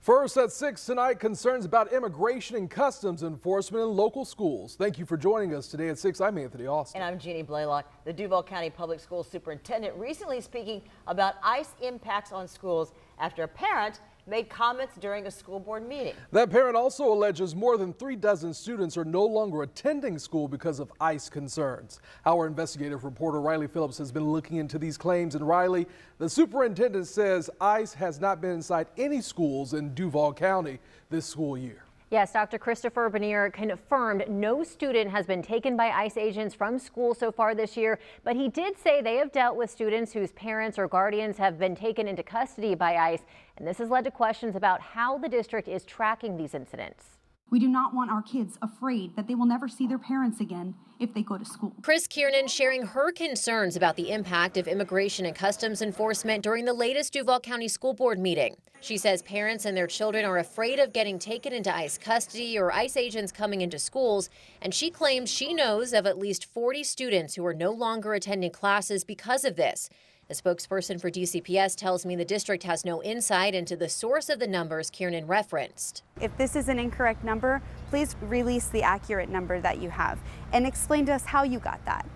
First at 6 tonight, concerns about immigration and customs enforcement in local schools. Thank you for joining us today at 6. I'm Anthony Austin. And I'm Jeannie Blaylock. The Duval County Public Schools Superintendent recently speaking about ICE impacts on schools after a parent made comments during a school board meeting. That parent also alleges more than 36 students are no longer attending school because of ICE concerns. Our investigative reporter Riley Phillips has been looking into these claims. And Riley, the superintendent says ICE has not been inside any schools in Duval County this school year. Yes, Dr. Christopher Bernier confirmed no student has been taken by ICE agents from school so far this year, but he did say they have dealt with students whose parents or guardians have been taken into custody by ICE, and this has led to questions about how the district is tracking these incidents. We do not want our kids afraid that they will never see their parents again if they go to school. Chris Kiernan sharing her concerns about the impact of immigration and customs enforcement during the latest Duval County School Board meeting. She says parents and their children are afraid of getting taken into ICE custody or ICE agents coming into schools, and she claims she knows of at least 40 students who are no longer attending classes because of this. A spokesperson for DCPS tells me the district has no insight into the source of the numbers Kiernan referenced. If this is an incorrect number, please release the accurate number that you have and explain to us how you got that.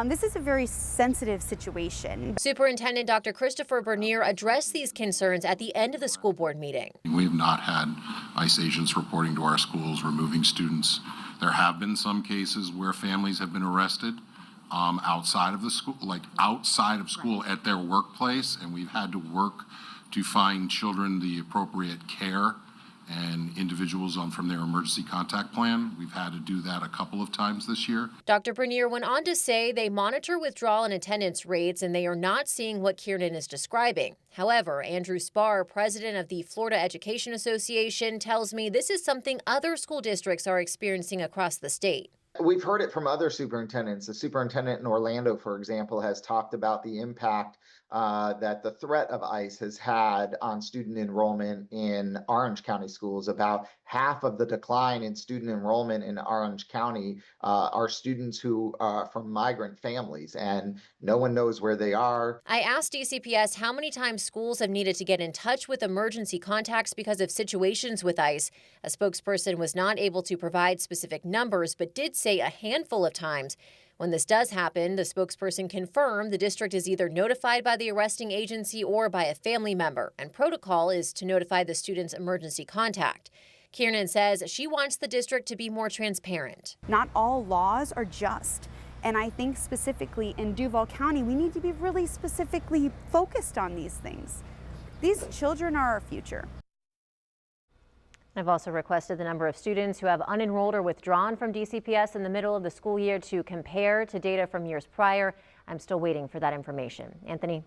This is a very sensitive situation. Superintendent Dr. Christopher Bernier addressed these concerns at the end of the school board meeting. We've not had ICE agents reporting to our schools, removing students. There have been some cases where families have been arrested outside of the school, like outside of school at their workplace, and we've had to work to find children the appropriate care and individuals from their emergency contact plan. We've had to do that a couple of times this year. Dr. Bernier went on to say they monitor withdrawal and attendance rates and they are not seeing what Kiernan is describing. However, Andrew Spar, president of the Florida Education Association, tells me this is something other school districts are experiencing across the state. We've heard it from other superintendents. The superintendent in Orlando, for example, has talked about the impact that the threat of ICE has had on student enrollment in Orange County schools. About half of the decline in student enrollment in Orange County are students who are from migrant families, and no one knows where they are. I asked DCPS how many times schools have needed to get in touch with emergency contacts because of situations with ICE. A spokesperson was not able to provide specific numbers, but did say a handful of times. When this does happen, the spokesperson confirmed the district is either notified by the arresting agency or by a family member, and protocol is to notify the student's emergency contact. Kiernan says she wants the district to be more transparent. Not all laws are just, and I think specifically in Duval County, we need to be really specifically focused on these things. These children are our future. I've also requested the number of students who have unenrolled or withdrawn from DCPS in the middle of the school year to compare to data from years prior. I'm still waiting for that information. Anthony.